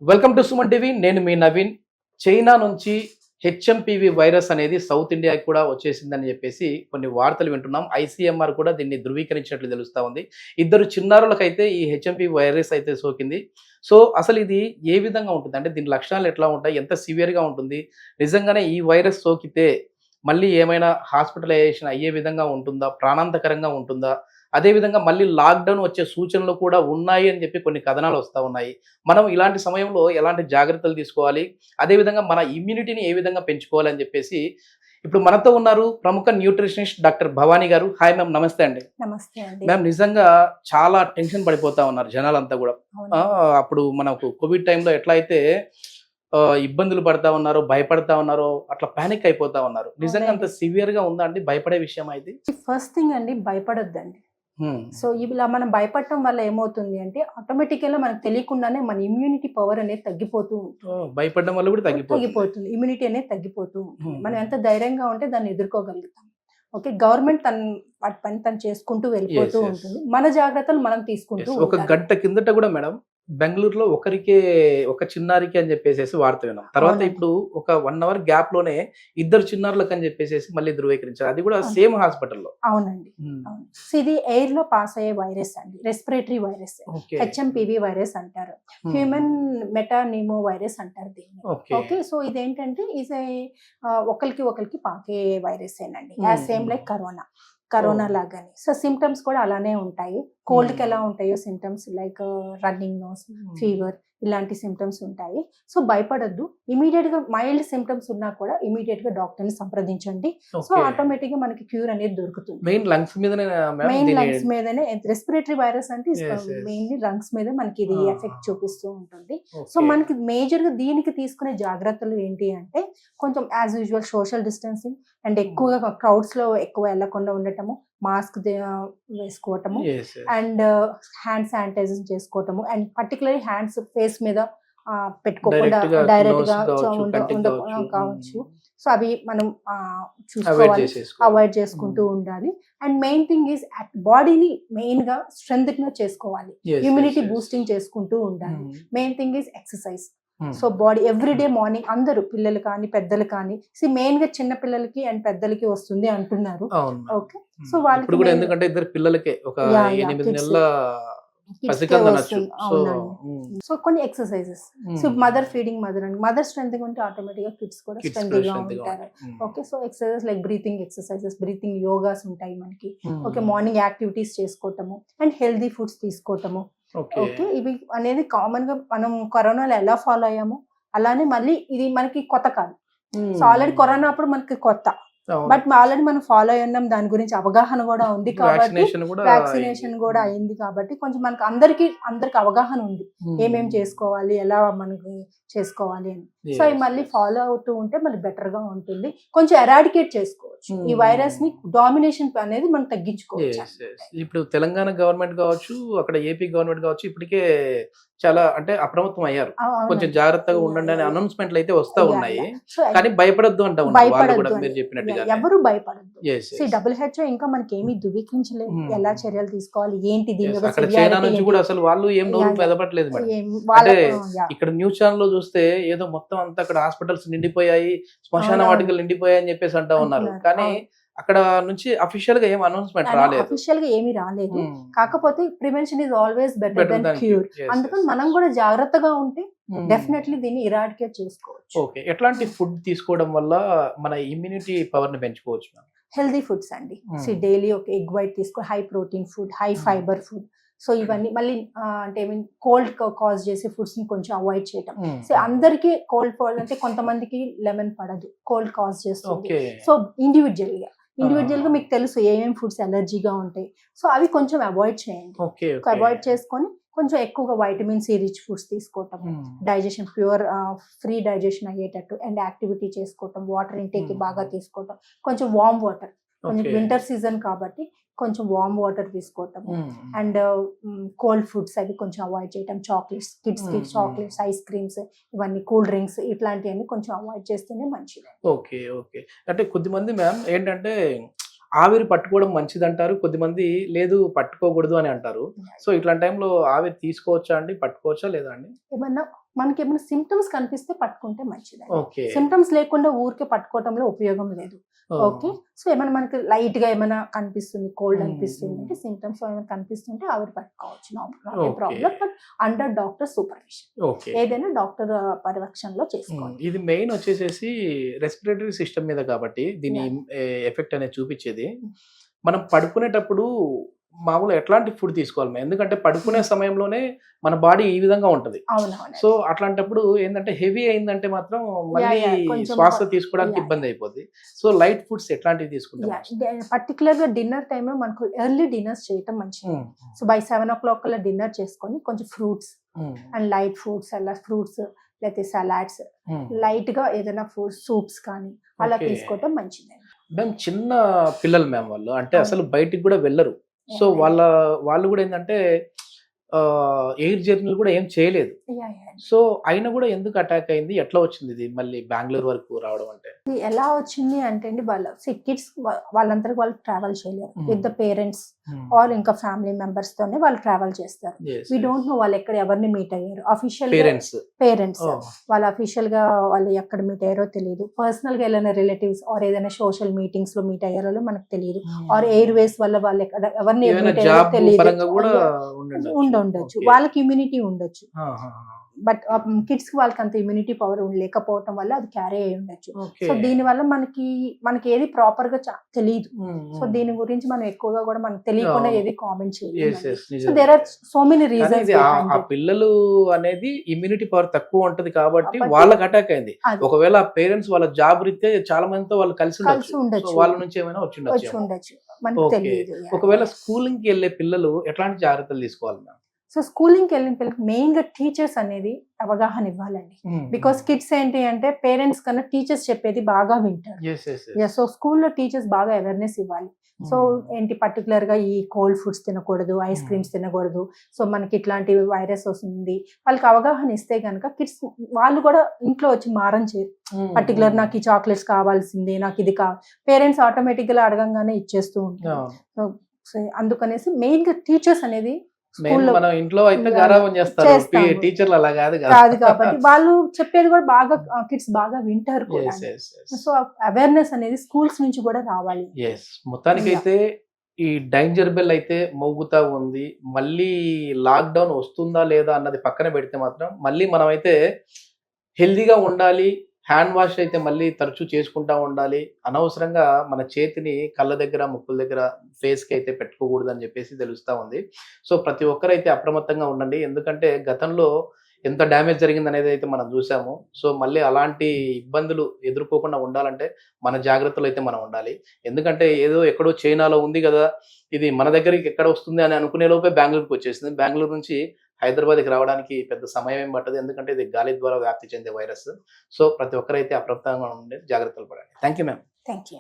Welcome to Suman TV. నేను మీ Naveen. China నుంచి HMPV virus అనేది సౌత్ ఇండియాకి కూడా వచ్చేసిందని చెప్పేసి కొన్ని వార్తలు వింటున్నాం. ఐసీఎంఆర్ కూడా దీన్ని ధృవీకరించినట్లు తెలుస్తా ఉంది. ఇద్దరు చిన్నారులకైతే ఈ హెచ్ఎంపివి వైరస్ అయితే సోకింది. సో అసలు ఇది ఏ విధంగా ఉంటుంది, అంటే దీని లక్షణాలు ఎట్లా ఉంటాయి, ఎంత సివియర్గా ఉంటుంది, నిజంగానే ఈ వైరస్ సోకితే మళ్ళీ ఏమైనా హాస్పిటలైజేషన్ అయ్యే విధంగా ఉంటుందా, ప్రాణాంతకరంగా ఉంటుందా, అదేవిధంగా మళ్ళీ లాక్డౌన్ వచ్చే సూచనలు కూడా ఉన్నాయి అని చెప్పి కొన్ని కథనాలు వస్తూ ఉన్నాయి. మనం ఇలాంటి సమయంలో ఎలాంటి జాగ్రత్తలు తీసుకోవాలి, అదేవిధంగా మన ఇమ్యూనిటీని ఏ విధంగా పెంచుకోవాలి అని చెప్పేసి ఇప్పుడు మనతో ఉన్నారు ప్రముఖ న్యూట్రిషనిస్ట్ డాక్టర్ భవానీ గారు. హాయ్ మ్యామ్, నమస్తే అండి. నమస్తే అండి. మ్యామ్, నిజంగా చాలా టెన్షన్ పడిపోతా ఉన్నారు జనాలంతా కూడా. అప్పుడు మనకు కోవిడ్ టైంలో ఎట్లా అయితే ఇబ్బందులు పడతా ఉన్నారో, భయపడతా ఉన్నారో, అట్లా పానిక్ అయిపోతా ఉన్నారు. నిజంగా అంత సివియర్ గా ఉందా అండి? భయపడే విషయం అయితే ఫస్ట్ థింగ్ అండి, భయపడొద్దండి. సో ఇలా మనం భయపడటం వల్ల ఏమవుతుంది అంటే ఆటోమేటిక్గా మనకు తెలియకుండానే మన ఇమ్యూనిటీ పవర్ అనేది తగ్గిపోతూ ఉంటుంది. భయపడడం వల్ల కూడా తగ్గిపోతుంది, ఇమ్యూనిటీ అనేది తగ్గిపోతూ ఉంటుంది. మనం ఎంత ధైర్యంగా ఉంటే దాన్ని ఎదుర్కోగలుగుతాం. ఓకే, గవర్నమెంట్ వాటి పని తను చేసుకుంటూ వెళ్ళిపోతూ ఉంటుంది, మన జాగ్రత్తలు మనం తీసుకుంటూ. ఒక గంట కిందట కూడా మేడం బెంగళూరులో ఒక చిన్నారికి అని చెప్పేసి వార్త విన్నాం. తర్వాత ఇప్పుడు ఒక 1 అవర్ గ్యాప్ లోనే ఇద్దరు చిన్నారులకు అని చెప్పేసి మళ్ళీ ధృవీకరించారు. అది కూడా సేమ్ హాస్పిటల్లో. అవునండి. ఇది ఎయిర్ లో పాస్ అయ్యే వైరస్ అండి, రెస్పిరేటరీ వైరస్, హెచ్ఎంపివి వైరస్ అంటారు, హ్యూమన్ మెటానిమో వైరస్ అంటారు దీన్ని. ఓకే, సో ఇదేంటంటే ఒకరికి పాకే వైరస్ ఏనండి, సేమ్ లైక్ కరోనా లాగానే. సో సిమ్టమ్స్ కూడా అలానే ఉంటాయి. కోల్డ్కి ఎలా ఉంటాయో symptoms like running nose, fever, ఇలాంటి సిమ్టమ్స్ ఉంటాయి. సో భయపడద్దు. ఇమీడియట్ గా మైల్డ్ సిమ్టమ్స్ ఉన్నా కూడా ఇమీడియట్ గా డాక్టర్ ని సంప్రదించండి. సో ఆటోమేటిక్ గా మనకి క్యూర్ అనేది దొరుకుతుంది. మెయిన్ లంగ్స్ మీదనే రెస్పిరేటరీ వైరస్ అంటే మెయిన్లీ లంగ్స్ మీద మనకి ఇది ఎఫెక్ట్ చూపిస్తూ ఉంటుంది. సో మనకి మేజర్ గా దీనికి తీసుకునే జాగ్రత్తలు ఏంటి అంటే కొంచెం as usual social distancing and ఎక్కువగా క్రౌడ్స్ లో ఎక్కువ వెళ్లకుండా ఉండటము, మాస్క్ వేసుకోవటము, అండ్ హ్యాండ్ శానిటైజర్ చేసుకోవటము, అండ్ పర్టికులర్లీ హ్యాండ్స్ ఫేస్ మీద పెట్టుకోకుండా డైరెక్ట్ గా కావచ్చు. సో అవి మనం చూసుకోవాలి, అవాయిడ్ చేసుకుంటూ ఉండాలి. అండ్ మెయిన్ థింగ్ ఈజ్ బాడీని మెయిన్ గా స్ట్రెంగ్ చేసుకోవాలి, ఇమ్యూనిటీ బూస్టింగ్ చేసుకుంటూ ఉండాలి. Main thing is exercise. So body everyday morning అందరూ పిల్లలు కానీ పెద్దలు కానీ మెయిన్ గా చిన్న పిల్లలకి అండ్ పెద్దలకి వస్తుంది అంటున్నారు. ఓకే, సో వాళ్ళకి ఎందుకంటే ఇద్దరు పిల్లలకే ఒక 8 నెలల సో కొన్ని exercises. So mother feeding mother strength ఉంటే ఆటోమేటిక్ గా కిడ్స్ కూడా స్ట్రెంత్ గా ఉంటారు. Okay, so exercises like breathing exercises, breathing yogas ఉంటాయి మనకి. ఓకే, మార్నింగ్ యాక్టివిటీస్ చేసుకోవటము అండ్ హెల్దీ ఫుడ్స్ తీసుకోవటము. ఓకే, ఇవి అనేది కామన్ గా మనం కరోనాలో ఎలా ఫాలో అయ్యామో అలానే మళ్ళీ ఇది మనకి కొత్త కాదు. సో ఆల్రెడీ కరోనా అప్పుడు మనకి కొత్త, బట్ ఆల్రెడీ మనం ఫాలో అయ్యాం, దాని గురించి అవగాహన కూడా ఉంది కాబట్టి, వ్యాక్సినేషన్ కూడా అయింది కాబట్టి కొంచెం మనకి అందరికి అవగాహన ఉంది ఏమేమి చేసుకోవాలి, ఎలా మనకి చేసుకోవాలి అని. సో అవి మళ్ళీ ఫాలో అవుతూ ఉంటే మళ్ళీ బెటర్ గా ఉంటుంది. కొంచెం ఎరాడికేట్ చేసుకోవచ్చు ఈ వైరస్ ని, డామినేషన్ అనేది మనం తగ్గించుకోవచ్చు. ఇప్పుడు తెలంగాణ గవర్నమెంట్ కావచ్చు, అక్కడ ఏపీ గవర్నమెంట్ కావచ్చు, ఇప్పటికే చాలా అంటే అప్రమత్తం అయ్యారు. కొంచెం జాగ్రత్తగా ఉండండి అనే అనౌన్స్మెంట్లు అయితే వస్తా ఉన్నాయి. కానీ భయపడద్దు అంటా మీరు చెప్పినట్టుగా ఎవరు భయపడద్దు. WHO ఇంకా మనకి ఏమీ ధృవీకరించలేదు ఎలా చర్యలు తీసుకోవాలి ఏంటి. చైనా నుంచి కూడా అసలు వాళ్ళు ఏం నోరు మెదపట్లేదు. అంటే ఇక్కడ న్యూస్ ఛానల్ లో చూస్తే ఏదో మొత్తం అంతా అక్కడ హాస్పిటల్స్ నిండిపోయాయి, శ్మశాన వాటికలు నిండిపోయాయి అని చెప్పేసి అంటా ఉన్నారు. కానీ అక్కడ నుంచి అఫీషియల్ గా ఏం అనౌన్స్మెంట్ రాలేదు. అఫీషియల్ గా ఏమీ రాలేదు. కాకపోతే prevention is always better than cure. అందుకని మనం కూడా జాగ్రత్తగా ఉంటే డెఫినెట్లీ దీన్ని ఇరాడికేట్ చేసుకోవచ్చు. ఓకే, ఎట్లాంటి ఫుడ్ తీసుకోవడం వల్ల మన ఇమ్యూనిటీ పవర్ ని పెంచుకోవచ్చు? హెల్దీ ఫుడ్స్ అండి. డైలీ ఒక ఎగ్ వైట్ తీసుకో, high protein food, high fibre food. So ఇవన్నీ మళ్ళీ అంటే కోల్డ్ కాజ్ చేసే ఫుడ్స్ ని కొంచెం అవాయిడ్ చేయటం. సో అందరికి కోల్డ్ అంటే కొంతమందికి లెమన్ పడదు, కోల్డ్ కాజ్ చేస్తుంది. సో ఇండివిజువల్ గా మీకు తెలుసు ఏమేమి ఫుడ్స్ అలర్జీగా ఉంటాయి. సో అవి కొంచెం అవాయిడ్ చేయండి. అవాయిడ్ చేసుకొని కొంచెం ఎక్కువగా వైటమిన్ సి రిచ్ ఫుడ్స్ తీసుకోవటం, డైజెషన్ ఫ్రీ డైజెషన్ అయ్యేటట్టు అండ్ యాక్టివిటీ చేసుకోవటం, వాటర్ ఇంటేక్ బాగా తీసుకోవటం, కొంచెం వార్మ్ వాటర్, కొంచెం వింటర్ సీజన్ కాబట్టి కొంచెం వార్మ్ వాటర్ తీసుకోవటం అండ్ కోల్డ్ ఫుడ్స్ అవి కొంచెం అవాయిడ్ చేయటం. చాక్లెట్స్, కిడ్స్ కి చాక్లెట్స్, ఐస్ క్రీమ్స్, ఇవన్నీ కూల్ డ్రింక్స్ ఇట్లాంటివన్నీ కొంచెం అవాయిడ్ చేస్తేనే మంచిది. ఓకే, అంటే కొద్దిమంది మ్యామ్ ఏంటంటే ఆవిరి పట్టుకోవడం మంచిది అంటారు, కొద్దిమంది లేదు పట్టుకోకూడదు అని అంటారు. సో ఇట్లాంటి టైంలో ఆవిరి తీసుకోవచ్చా అండి, పట్టుకోవచ్చా లేదా అండి? ఏమన్నా మనకి ఏమైనా సిమ్టమ్స్ కనిపిస్తే పట్టుకుంటే మంచిది. ఓకే. సిమ్టమ్స్ లేకుండా ఊరికే పట్టుకోవడంలో ఉపయోగం లేదు. ఓకే. సో ఏమైనా మనకి లైట్ గా ఏమైనా కనిపిస్తుంది, కోల్డ్ అనిపిస్తుంది అంటే సిమ్టమ్స్ ఏమైనా కనిపిస్తుంటే ఆవిడ పట్టుకోవచ్చు, not problem. But under doctor supervision, okay. ఏదైనా డాక్టర్ పర్యవేక్షణలో చేసుకోవాలి. ఇది మెయిన్ వచ్చేసేసి రెస్పిరేటరీ సిస్టమ్ మీద కాబట్టి దీని ఎఫెక్ట్ అనేది చూపించేది. మనం పడుకునేటప్పుడు మామూలుగా ఎట్లాంటి ఫుడ్ తీసుకోవాలి మేము? ఎందుకంటే పడుకునే సమయంలోనే మన బాడీ ఈ విధంగా ఉంటది. అవునవును. సో అట్లాంటప్పుడు ఏంటంటే హెవీ అయిందంటే మాత్రం మళ్ళీ కొంచెం శ్వాస తీసుకోవడానికి ఇబ్బంది అయిపోద్ది. సో లైట్ ఫుడ్స్ ఎట్లాంటివి తీసుకుంటాం? పర్టికులర్ గా డిన్నర్ టైమ్ లో మనకు ఎర్లీ డిన్నర్స్ చేయటం మంచిది. సో బై 7 o'clock కల్లా డిన్నర్ చేసుకొని కొంచెం ఫ్రూట్స్ అండ్ లైట్ ఫుడ్స్, అలా ఫ్రూట్స్ లేకపోతే సలాడ్స్, లైట్ గా ఏదైనా ఫుడ్ సూప్స్ కానీ అలా తీసుకోవటం మంచిది. మేము చిన్న పిల్లలు మేము, వాళ్ళు అంటే అసలు బయటికి కూడా వెళ్ళరు. సో వాళ్ళు కూడా ఏంటంటే ఎయిర్ జర్నీలు కూడా ఏం చేయలేదు. సో అయినా కూడా ఎందుకు అటాక్ అయింది, ఎట్లా వచ్చింది ఇది మళ్ళీ బెంగళూరు వరకు రావడం? అంటే ఇది ఎలా వచ్చింది అంటే అండి, వాళ్ళ కిడ్స్ వాళ్ళందరూ వాళ్ళు ట్రావెల్ చేయలేరు విత్ ద పేరెంట్స్ ఆర్ ఇంకా ఫ్యామిలీ మెంబర్స్ తోనే వాళ్ళు ట్రావెల్ చేస్తారు. వి డోంట్ నో వాళ్ళు ఎక్కడ ఎవరిని మీట్ అయ్యారు. అఫీషియల్ పేరెంట్స్ వాళ్ళు అఫీషియల్ గా వాళ్ళు ఎక్కడ మీట్ అయ్యారో తెలియదు. పర్సనల్ గా ఏదైనా రిలేటివ్స్ ఆర్ ఏదైనా సోషల్ మీటింగ్స్ లో మీట్ అయ్యారో మనకు తెలియదు. ఆర్ ఎయిర్ వేస్ వల్ల వాళ్ళు ఎక్కడ ఎవరిని మీట్ అయ్యారో తెలియదు, ఉండొచ్చు. వాళ్ళకి ఇమ్యూనిటీ ఉండొచ్చు. బట్ కిడ్స్ కి వాళ్ళకి అంత ఇమ్యూనిటీ పవర్ లేకపోవటం వల్ల అది క్యారీ అయి ఉండొచ్చు. సో దీని వల్ల మనకి ఏది ప్రాపర్ గా తెలియదు. సో దీని గురించి మనం ఎక్కువగా కూడా మనకు తెలియకుండా ఏది కామెంట్ చేయలేదు. So there are so many reasons. ఆ పిల్లలు అనేది ఇమ్యూనిటీ పవర్ తక్కువ ఉంటది కాబట్టి వాళ్ళకి అటాక్ అయింది. ఒకవేళ పేరెంట్స్ వాళ్ళ జాబ్ రీత్యా చాలా మందితో వాళ్ళు కలిసి ఉండొచ్చు, వాళ్ళ నుంచి ఏమైనా వచ్చి ఉండొచ్చు. ఒకవేళ స్కూలింగ్ కి వెళ్ళే పిల్లలు ఎట్లాంటి జాగ్రత్తలు తీసుకోవాలి? సో స్కూలింగ్కి వెళ్ళిన పిల్లలకి మెయిన్ గా టీచర్స్ అనేది అవగాహన ఇవ్వాలండి. బికాస్ కిడ్స్ ఏంటి అంటే పేరెంట్స్ కన్నా టీచర్స్ చెప్పేది బాగా వింటారు. సో స్కూల్లో టీచర్స్ బాగా అవేర్నెస్ ఇవ్వాలి. సో ఏంటి పర్టికులర్ గా ఈ కోల్డ్ ఫుడ్స్ తినకూడదు, ఐస్ క్రీమ్స్ తినకూడదు, సో మనకి ఇట్లాంటి వైరస్ వస్తుంది, వాళ్ళకి అవగాహన ఇస్తే కనుక కిడ్స్ వాళ్ళు కూడా ఇంట్లో వచ్చి మారం చేయరు. పర్టికులర్ నాకు ఈ చాక్లెట్స్ కావాల్సిందే, నాకు ఇది పేరెంట్స్ ఆటోమేటిక్ గా అడగంగానే ఇచ్చేస్తూ ఉంటారు. సో అందుకనేసి మెయిన్ గా టీచర్స్ అనేది మనం ఇంట్లో అయితే గారాబం చేస్తారు, టీచర్లు అలా కాదు కాబట్టి వాళ్ళు చెప్పేది కూడా బాగా కిడ్స్ బాగా వింటారు కూడా. సో అవేర్నెస్ అనేది స్కూల్స్ నుంచి కూడా రావాలి. మొత్తానికైతే ఈ డేంజర్ బెల్ అయితే మోగుతా ఉంది. మళ్ళీ లాక్ డౌన్ వస్తుందా లేదా అన్నది పక్కన పెడితే మాత్రం మళ్ళీ మనం అయితే హెల్దీగా ఉండాలి. హ్యాండ్ వాష్ అయితే మళ్ళీ తరచూ చేసుకుంటా ఉండాలి. అనవసరంగా మన చేతిని కళ్ళ దగ్గర, ముక్కుల దగ్గర, ఫేస్కి అయితే పెట్టుకోకూడదు అని చెప్పేసి తెలుస్తూ ఉంది. సో ప్రతి ఒక్కరైతే అప్రమత్తంగా ఉండండి. ఎందుకంటే గతంలో ఎంత డ్యామేజ్ జరిగింది అనేది అయితే మనం చూసాము. సో మళ్ళీ అలాంటి ఇబ్బందులు ఎదుర్కోకుండా ఉండాలంటే మన జాగ్రత్తలు అయితే మనం ఉండాలి. ఎందుకంటే ఏదో ఎక్కడో చైనాలో ఉంది కదా, ఇది మన దగ్గరికి ఎక్కడ వస్తుంది అని అనుకునే లోపే బెంగళూరుకి వచ్చేసింది. బెంగళూరు నుంచి హైదరాబాద్కి రావడానికి పెద్ద సమయం ఏం పట్టదు, ఎందుకంటే ఇది గాలి ద్వారా వ్యాప్తి చెందే వైరస్. సో ప్రతి ఒక్కరైతే అప్రమత్తంగా ఉండే జాగ్రత్తలు పడండి. Thank you ma'am. Thank you.